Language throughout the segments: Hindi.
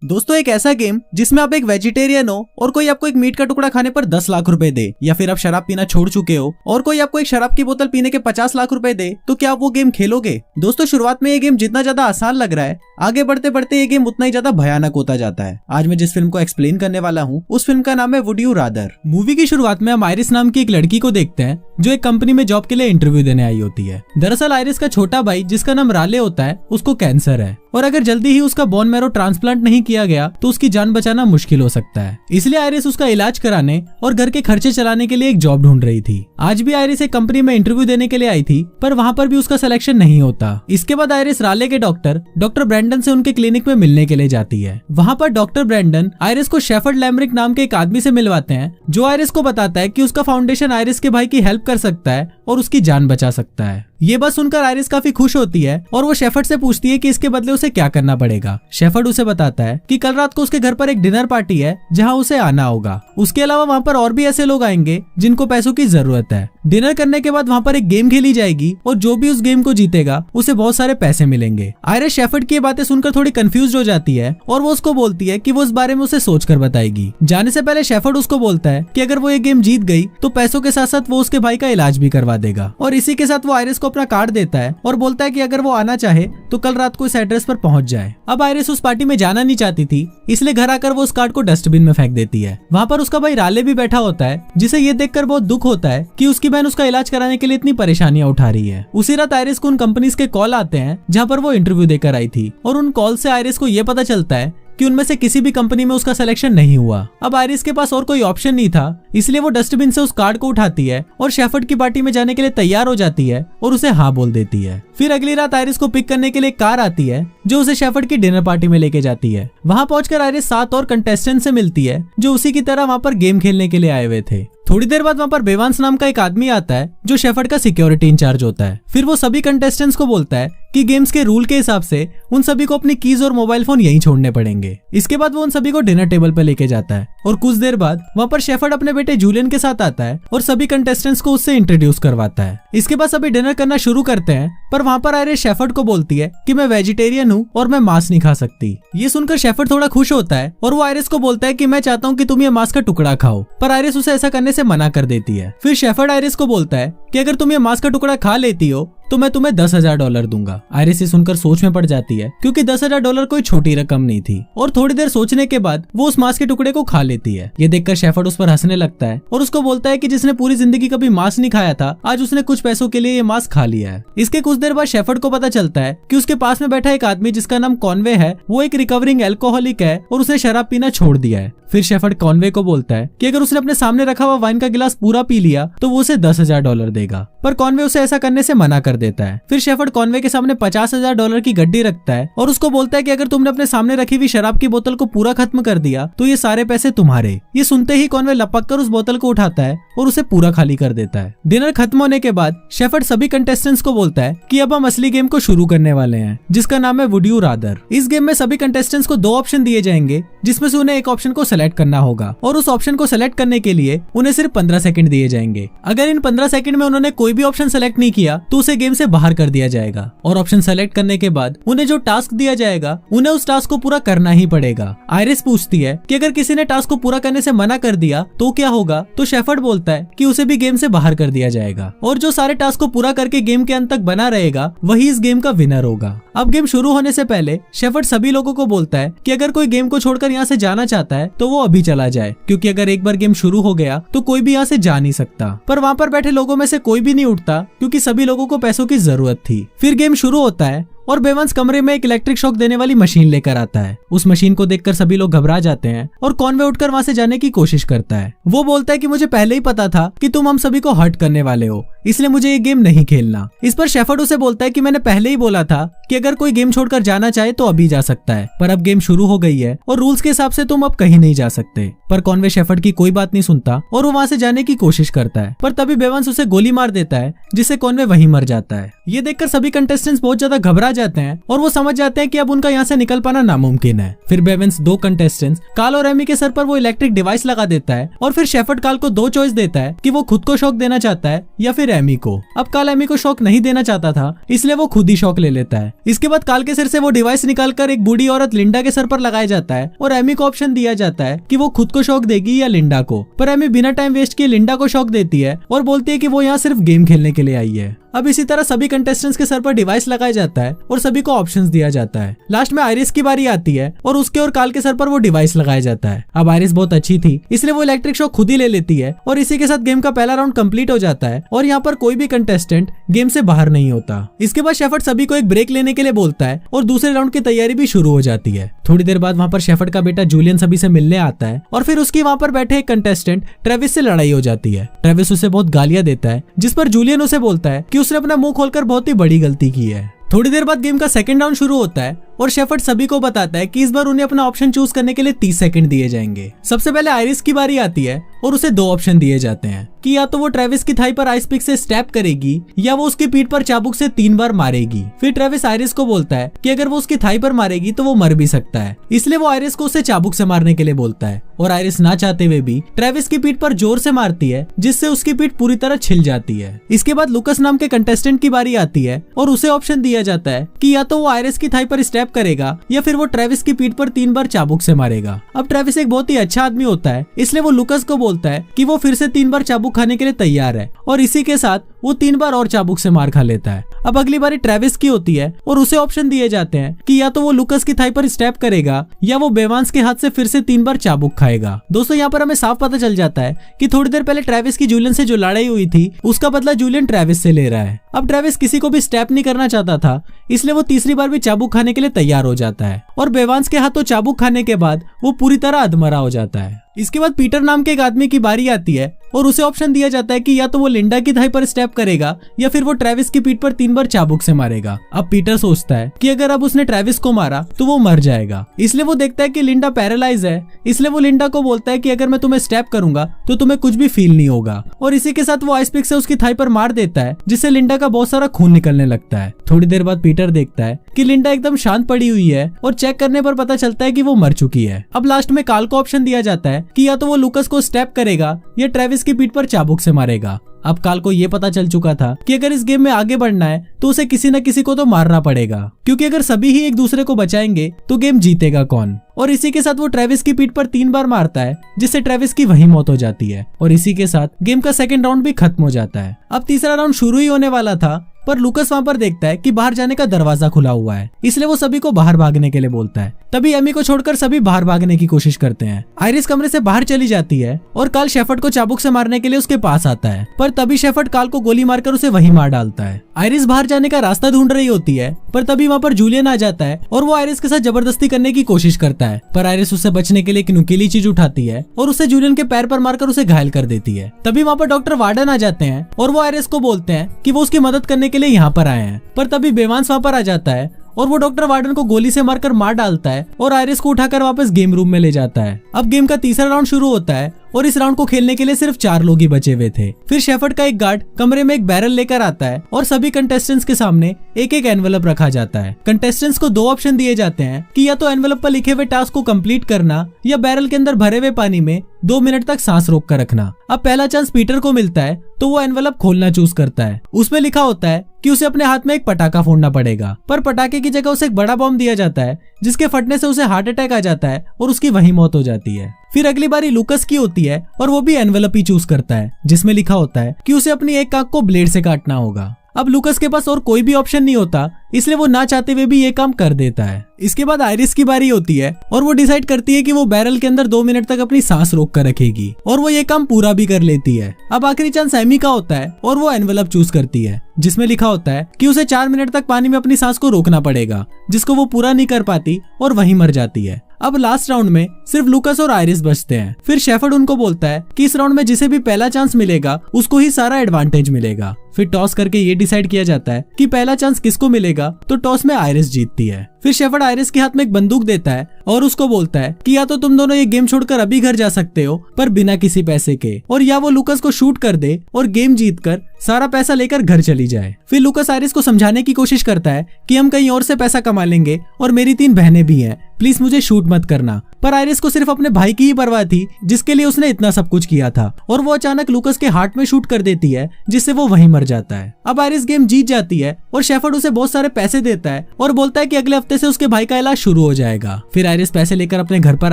दोस्तों एक ऐसा गेम जिसमें आप एक वेजिटेरियन हो और कोई आपको एक मीट का टुकड़ा खाने पर 10 लाख रुपए दे, या फिर आप शराब पीना छोड़ चुके हो और कोई आपको एक शराब की बोतल पीने के 50 लाख रुपए दे, तो क्या आप वो गेम खेलोगे? दोस्तों शुरुआत में ये गेम जितना ज्यादा आसान लग रहा है, आगे बढ़ते बढ़ते ये गेम उतना ही ज्यादा भयानक होता जाता है। आज मैं जिस फिल्म को एक्सप्लेन करने वाला हूँ उस फिल्म का नाम है वुड यू रादर। मूवी की शुरुआत में हम आयरिस नाम की एक लड़की को देखते हैं जो एक कंपनी में जॉब के लिए इंटरव्यू देने आई होती है। दरअसल आयरिस का छोटा भाई जिसका नाम राले होता है उसको कैंसर है और अगर जल्दी ही उसका बोन मैरो ट्रांसप्लांट नहीं किया गया तो उसकी जान बचाना मुश्किल हो सकता है। इसलिए आयरिस उसका इलाज कराने और घर के खर्चे चलाने के लिए एक जॉब ढूंढ रही थी। आज भी आयरिस एक कंपनी में इंटरव्यू देने के लिए आई थी पर वहाँ पर भी उसका सिलेक्शन नहीं होता। इसके बाद आयरिस राले के डॉक्टर ब्रैंडन से उनके क्लिनिक में मिलने के लिए जाती है। वहाँ पर डॉक्टर ब्रैंडन आयरिस को शेफर्ड लैमरिक नाम के एक आदमी से मिलवाते हैं जो आयरिस को बताता है कि उसका फाउंडेशन आयरिस के भाई की हेल्प कर सकता है और उसकी जान बचा सकता है। ये बात सुनकर आयरिस काफी खुश होती है और वो शेफर्ड से पूछती है कि इसके बदले उसे क्या करना पड़ेगा। शेफर्ड उसे बताता है कि कल रात को उसके घर पर एक डिनर पार्टी है जहां उसे आना होगा। उसके अलावा वहां पर और भी ऐसे लोग आएंगे जिनको पैसों की जरूरत है। डिनर करने के बाद वहां पर एक गेम खेली जाएगी और जो भी उस गेम को जीतेगा उसे बहुत सारे पैसे मिलेंगे। आयरिस शेफर्ड की बातें सुनकर थोड़ी कंफ्यूज हो जाती है और वो उसको बोलती है कि वो इस बारे में उसे सोच कर बताएगी। जाने से पहले शेफर्ड उसको बोलता है कि अगर वो ये गेम जीत गई तो पैसों के साथ साथ वो उसके भाई का इलाज भी करवा देगा। और इसी के साथ वो आयरिस को अपना कार्ड देता है और बोलता है कि अगर वो आना चाहे तो कल रात को इस एड्रेस पर पहुंच जाए। अब आयरिस उस पार्टी में जाना नहीं चाहती थी, इसलिए घर आकर वो उस कार्ड को डस्टबिन में फेंक देती है। वहाँ पर उसका भाई राले भी बैठा होता है जिसे ये देखकर बहुत दुख होता है कि उसकी बहन उसका इलाज कराने के लिए इतनी परेशानियां उठा रही है। उसी रात आयरिस को उन कंपनीज के कॉल आते हैं जहाँ पर वो इंटरव्यू देकर आई थी और उन कॉल से आयरिस को ये पता चलता है कि उनमें से किसी भी कंपनी में उसका सिलेक्शन नहीं हुआ। अब आयरिस के पास और कोई ऑप्शन नहीं था, इसलिए वो डस्टबिन से उस कार्ड को उठाती है और शेफर्ड की पार्टी में जाने के लिए तैयार हो जाती है और उसे हाँ बोल देती है। फिर अगली रात आयरिस को पिक करने के लिए कार आती है जो उसे शेफर्ड की डिनर पार्टी में लेके जाती है। वहाँ पहुंचकर आयरिस 7 और कंटेस्टेंट से मिलती है जो उसी की तरह वहाँ पर गेम खेलने के लिए आए हुए थे। थोड़ी देर बाद वहाँ पर बेवांस नाम का एक आदमी आता है जो शेफर्ड का सिक्योरिटी इंचार्ज होता है। फिर वो सभी कंटेस्टेंट्स को बोलता है कि गेम्स के रूल के हिसाब से उन सभी को अपनी कीज और मोबाइल फोन यहीं छोड़ने पड़ेंगे। इसके बाद वो उन सभी को डिनर टेबल पर लेके जाता है और कुछ देर बाद वहाँ पर शेफर्ड अपने बेटे जूलियन के साथ आता है और सभी कंटेस्टेंट्स को उससे इंट्रोड्यूस करवाता है। इसके बाद सभी डिनर करना शुरू करते हैं पर वहाँ पर आयरिस शेफर्ड को बोलती है कि मैं वेजिटेरियन हूँ और मैं मांस नहीं खा सकती। ये सुनकर शेफर्ड थोड़ा खुश होता है और वो आयरिस को बोलता है कि मैं चाहता हूँ कि तुम ये मांस का टुकड़ा खाओ, पर आयरिस उसे ऐसा करने से मना कर देती है। फिर शेफर्ड आयरिस को बोलता है कि अगर तुम ये मांस का टुकड़ा खा लेती हो तो मैं तुम्हें $10,000 दूंगा। आयरिस ये सुनकर सोच में पड़ जाती है क्योंकि $10,000 कोई छोटी रकम नहीं थी और थोड़ी देर सोचने के बाद वो उस मांस के टुकड़े को खा लेती है। ये देखकर शेफर्ड उस पर हंसने लगता है और उसको बोलता है कि जिसने पूरी जिंदगी कभी मांस नहीं खाया था आज उसने कुछ पैसों के लिए ये मांस खा लिया है। इसके कुछ देर बाद शेफर्ड को पता चलता है कि उसके पास में बैठा एक आदमी जिसका नाम कॉनवे है वो एक रिकवरिंग एल्कोहलिक है और उसने शराब पीना छोड़ दिया है। फिर शेफर्ड कॉनवे को बोलता है कि अगर उसने अपने सामने रखा हुआ वाइन का गिलास पूरा पी लिया तो वो उसे $10,000 देगा, पर कॉनवे उसे ऐसा करने से मना कर देता है। फिर शेफर्ड कॉनवे के सामने $50,000 की गड्डी रखता है और उसको बोलता है कि अगर तुमने अपने सामने रखी हुई शराब की बोतल को पूरा खत्म कर दिया तो ये सारे पैसे तुम्हारे। ये सुनते ही कॉनवे लपक कर उस बोतल को उठाता है और उसे पूरा खाली कर देता है। डिनर खत्म होने के बाद शेफर्ड सभी कंटेस्टेंट्स को बोलता है कि अब हम असली गेम को शुरू करने वाले हैं जिसका नाम है वुड यू रादर। इस गेम में सभी कंटेस्टेंट्स को 2 ऑप्शन दिए जाएंगे जिसमें से उन्हें एक ऑप्शन को सेलेक्ट करना होगा और उस ऑप्शन को सेलेक्ट करने के लिए उन्हें सिर्फ 15 सेकंड दिए जाएंगे। अगर इन 15 सेकंड में उन्होंने कोई भी ऑप्शन सेलेक्ट नहीं किया तो उसे गेम से बाहर कर दिया जाएगा और ऑप्शन सेलेक्ट करने के बाद उन्हें जो टास्क दिया जाएगा उन्हें उस टास्क को पूरा करना ही पड़ेगा। आयरिस पूछती है कि अगर किसी ने टास्क को पूरा करने से मना कर दिया तो क्या होगा, तो शेफर्ड बोलता है कि उसे भी गेम से बाहर कर दिया जाएगा और जो सारे टास्क को पूरा करके गेम के अंत तक बना रहेगा वही इस गेम का विनर होगा। अब गेम शुरू होने से पहले शेफर्ड सभी लोगों को बोलता है कि अगर कोई गेम को छोड़कर यहाँ से जाना चाहता है तो वो अभी चला जाए, क्योंकि अगर एक बार गेम शुरू हो गया तो कोई भी यहाँ से जा नहीं सकता। पर वहाँ पर बैठे लोगों में से कोई भी नहीं उठता क्योंकि सभी लोगों को पैसों की जरूरत थी। फिर गेम शुरू होता है और बेवांस कमरे में एक इलेक्ट्रिक शॉक देने वाली मशीन लेकर आता है। उस मशीन को देखकर सभी लोग घबरा जाते हैं और कॉनवे उठकर वहाँ से जाने की कोशिश करता है। वो बोलता है कि मुझे पहले ही पता था कि तुम हम सभी को हर्ट करने वाले हो, इसलिए मुझे ये गेम नहीं खेलना। इस पर शेफर्ड उसे बोलता है कि मैंने पहले ही बोला था कि अगर कोई गेम छोड़कर जाना चाहे तो अभी जा सकता है, पर अब गेम शुरू हो गई है और रूल्स के हिसाब से तुम अब कहीं नहीं जा सकते। पर कॉनवे शेफर्ड की कोई बात नहीं सुनता और वो वहाँ से जाने की कोशिश करता है, पर तभी बेवांस उसे गोली मार देता है जिससे कॉनवे वहीं मर जाता है। ये देखकर सभी कंटेस्टेंट्स बहुत ज्यादा घबरा जाते हैं और वो समझ जाते हैं कि अब उनका यहाँ से निकल पाना नामुमकिन है। फिर बेवेंस दो कंटेस्टेंट्स काल और एमी के सर पर वो इलेक्ट्रिक डिवाइस लगा देता है और फिर शेफर्ड काल को दो चॉइस देता है कि वो खुद को शॉक देना चाहता है या फिर एमी को। अब काल एमी को शॉक नहीं देना चाहता था, इसलिए वो खुद ही शॉक ले लेता है। इसके बाद काल के सिर से वो डिवाइस निकालकर एक बूढ़ी औरत लिंडा के सर पर लगाया जाता है और एमी को ऑप्शन दिया जाता है कि वो खुद को शॉक देगी या लिंडा को। पर एमी बिना टाइम वेस्ट किए लिंडा को शॉक देती है और बोलती है कि वो यहाँ सिर्फ गेम खेलने के लिए आई है। अब इसी तरह सभी कंटेस्टेंट्स के सर पर डिवाइस लगाया जाता है और सभी को ऑप्शंस दिया जाता है। लास्ट में आयरिस की बारी आती है और उसके और काल के सर पर वो डिवाइस लगाया जाता है। अब आयरिस बहुत अच्छी थी, इसलिए वो इलेक्ट्रिक शॉक खुद ही ले लेती है और इसी के साथ गेम का पहला राउंड कंप्लीट हो जाता है और यहाँ पर कोई भी कंटेस्टेंट गेम से बाहर नहीं होता। इसके बाद शेफर्ड सभी को एक ब्रेक लेने के लिए बोलता है और दूसरे राउंड की तैयारी भी शुरू हो जाती है। थोड़ी देर बाद वहाँ पर शेफर्ड का बेटा जूलियन सभी से मिलने आता है और फिर उसकी वहाँ पर बैठे एक कंटेस्टेंट ट्रेविस से लड़ाई हो जाती है। ट्रेविस उसे बहुत गालियां देता है, जिस पर जूलियन उसे बोलता है कि उसने अपना मुंह खोलकर बहुत ही बड़ी गलती की है। थोड़ी देर बाद गेम का सेकंड राउंड शुरू होता है और शेफर्ड सभी को बताता है कि इस बार उन्हें अपना ऑप्शन चूज करने के लिए 30 सेकंड दिए जाएंगे। सबसे पहले आयरिस की बारी आती है और उसे दो ऑप्शन दिए जाते हैं कि या तो वो ट्रेविस की थाई पर आइस पिक से स्टैप करेगी या वो उसकी पीठ पर चाबुक से 3 बार मारेगी। फिर ट्रेविस आयरिस को बोलता है कि अगर वो उसकी थाई पर मारेगी तो वो मर भी सकता है, इसलिए वो आयरिस को उसे चाबुक से मारने के लिए बोलता है और आयरिस ना चाहते हुए भी ट्रेविस की पीठ पर जोर से मारती है, जिससे उसकी पीठ पूरी तरह छिल जाती है। इसके बाद लुकस नाम के कंटेस्टेंट की बारी आती है और उसे ऑप्शन दिया जाता है कि या तो वो आयरिस की थाई पर स्टैप करेगा या फिर वो ट्रेविस की पीठ पर 3 बार चाबुक से मारेगा। अब ट्रेविस एक बहुत ही अच्छा आदमी होता है, इसलिए वो लुकस को बोलता है कि वो फिर से 3 बार चाबुक खाने के लिए तैयार है और इसी के साथ वो 3 बार और चाबुक से मार खा लेता है। अब अगली बारी ट्रेविस की होती है और उसे ऑप्शन दिए जाते हैं कि या तो वो लुकस की थाई पर स्टैप करेगा या वो बेवांस के हाथ से फिर से 3 बार चाबुक खाएगा। दोस्तों यहाँ पर हमें साफ पता चल जाता है कि थोड़ी देर पहले ट्रेविस की जूलियन से जो लड़ाई हुई थी उसका बदला जूलियन ट्रेविस से ले रहा है। अब ट्रेविस किसी को भी स्टैप नहीं करना चाहता था, इसलिए वो तीसरी बार भी चाबुक खाने के लिए तैयार हो जाता है और बेवांस के हाथों चाबुक खाने के बाद वो पूरी तरह अधमरा हो जाता है। इसके बाद पीटर नाम के एक आदमी की बारी आती है और उसे ऑप्शन दिया जाता है कि या तो वो लिंडा की थाई पर स्टैप करेगा या फिर वो ट्रेविस की पीठ पर 3 बार चाबुक से मारेगा। अब पीटर सोचता है कि अगर अब उसने ट्रेविस को मारा तो वो मर जाएगा, इसलिए वो देखता है कि लिंडा पैरालाइज है, इसलिए वो लिंडा को बोलता है कि अगर मैं तुम्हें स्टैप करूंगा तो तुम्हें कुछ भी फील नहीं होगा और इसी के साथ वो आइस पिक से उसकी थाई पर मार देता है, जिससे लिंडा का बहुत सारा खून निकलने लगता है। थोड़ी देर बाद पीटर देखता है कि लिंडा एकदम शांत पड़ी हुई है और चेक करने पर पता चलता है कि वो मर चुकी है। अब लास्ट में काल को ऑप्शन दिया जाता है कि या तो वो लुकस को स्टैप करेगा या ट्रेविस की पीठ पर चाबुक से मारेगा। अब काल को ये पता चल चुका था कि अगर इस गेम में आगे बढ़ना है तो उसे किसी न किसी को तो मारना पड़ेगा, क्योंकि अगर सभी ही एक दूसरे को बचाएंगे तो गेम जीतेगा कौन। और इसी के साथ वो ट्रेविस की पीठ पर 3 बार मारता है, जिससे ट्रेविस की वही मौत हो जाती है और इसी के साथ गेम का सेकंड राउंड भी खत्म हो जाता है। अब तीसरा राउंड शुरू ही होने वाला था, पर लुकस वहाँ पर देखता है कि बाहर जाने का दरवाजा खुला हुआ है, इसलिए वो सभी को बाहर भागने के लिए बोलता है। तभी एमी को छोड़कर सभी बाहर भागने की कोशिश करते हैं। आयरिस कमरे से बाहर चली जाती है और काल शेफर्ड को चाबुक से मारने के लिए उसके पास आता है, पर तभी शेफर्ड काल को गोली मारकर उसे वहीं मार डालता है। आयरिस बाहर जाने का रास्ता ढूंढ रही होती है, पर तभी वहाँ पर जूलियन आ जाता है और वो आयरिस के साथ जबरदस्ती करने की कोशिश करता है, पर आयरिस उससे बचने के लिए एक नुकीली चीज उठाती है और उसे जूलियन के पैर पर मारकर उसे घायल कर देती है। तभी वहाँ पर डॉक्टर वार्डन आ जाते हैं और वो आयरिस को बोलते हैं कि वो उसकी मदद करने के लिए यहाँ पर आए हैं, पर तभी बेवांस वहाँ पर आ जाता है और वो डॉक्टर वार्डन को गोली से मारकर मार डालता है और आयरिस को उठाकर वापस गेम रूम में ले जाता है। अब गेम का तीसरा राउंड शुरू होता है और इस राउंड को खेलने के लिए सिर्फ 4 लोग ही बचे हुए थे। फिर शेफर्ड का एक गार्ड कमरे में एक बैरल लेकर आता है और सभी कंटेस्टेंट्स के सामने एक एक एनवेलप रखा जाता है। कंटेस्टेंट्स को 2 ऑप्शन दिए जाते हैं कि या तो एनवेलप पर लिखे हुए टास्क को कंप्लीट करना या बैरल के अंदर भरे हुए पानी में 2 मिनट तक सांस रोक कर रखना। अब पहला चांस पीटर को मिलता है तो वो एनवेलप खोलना चूज करता है। उसमें लिखा होता है कि उसे अपने हाथ में एक पटाखा फोड़ना पड़ेगा, पर पटाखे की जगह उसे एक बड़ा बॉम्ब दिया जाता है, जिसके फटने से उसे हार्ट अटैक आ जाता है और उसकी वही मौत हो जाती है। फिर अगली बारी लुकस की होती है और वो भी एनवेलप ही चूज करता है, जिसमें लिखा होता है कि उसे अपनी एक आंख को ब्लेड से काटना होगा। अब लुकस के पास और कोई भी ऑप्शन नहीं होता, इसलिए वो ना चाहते हुए भी ये काम कर देता है। इसके बाद आयरिस की बारी होती है और वो डिसाइड करती है कि वो बैरल के अंदर 2 मिनट तक अपनी सांस रोक कर रखेगी और वो ये काम पूरा भी कर लेती है। अब आखिरी चांस एमी का होता है और वो एनवेलप चूज करती है, जिसमें लिखा होता है कि उसे 4 मिनट तक पानी में अपनी सांस को रोकना पड़ेगा, जिसको वो पूरा नहीं कर पाती और वहीं मर जाती है। अब लास्ट राउंड में सिर्फ लुकस और आयरिस बचते हैं। फिर शेफर्ड उनको बोलता है कि इस राउंड में जिसे भी पहला चांस मिलेगा उसको ही सारा एडवांटेज मिलेगा। फिर टॉस करके ये डिसाइड किया जाता है कि पहला चांस किसको मिलेगा, तो टॉस में आयरिस जीतती है। फिर शेफर्ड आयरिस के हाथ में एक बंदूक देता है और उसको बोलता है कि या तो तुम दोनों ये गेम छोड़कर अभी घर जा सकते हो पर बिना किसी पैसे के, और या वो लूकस को शूट कर दे और गेम जीतकर सारा पैसा लेकर घर चली जाए। फिर लूकस आयरिस को समझाने की कोशिश करता है कि हम कहीं और से पैसा कमा लेंगे और मेरी 3 बहनें भी हैं, प्लीज मुझे शूट मत करना। पर आयरिस को सिर्फ अपने भाई की ही परवाह थी जिसके लिए उसने इतना सब कुछ किया था, और वो अचानक लूकस के हार्ट में शूट कर देती है जिससे वो वहीं मर जाता है। अब आयरिस गेम जीत जाती है और शेफर्ड उसे बहुत सारे पैसे देता है और बोलता है कि अगले हफ्ते से उसके भाई का इलाज शुरू हो जाएगा। फिर आयरिस पैसे लेकर अपने घर पर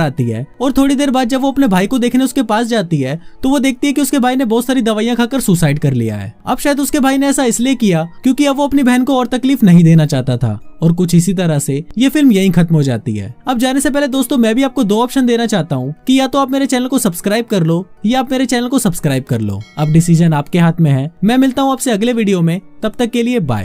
आती है और थोड़ी देर बाद जब वो अपने भाई को देखने उसके पास जाती है तो वो देखती है कि उसके भाई ने बहुत सारी दवाइयां खाकर सुसाइड कर लिया है। अब शायद उसके भाई ने ऐसा इसलिए किया क्योंकि अब वो अपनी बहन को और तकलीफ नहीं देना चाहता था, और कुछ इसी तरह से ये फिल्म यहीं खत्म हो जाती है। अब जाने से पहले दोस्तों मैं भी आपको 2 ऑप्शन देना चाहता हूँ कि या तो आप मेरे चैनल को सब्सक्राइब कर लो या आप मेरे चैनल को सब्सक्राइब कर लो। अब डिसीजन आपके हाथ में है। मैं मिलता हूँ आपसे अगले वीडियो में, तब तक के लिए बाय।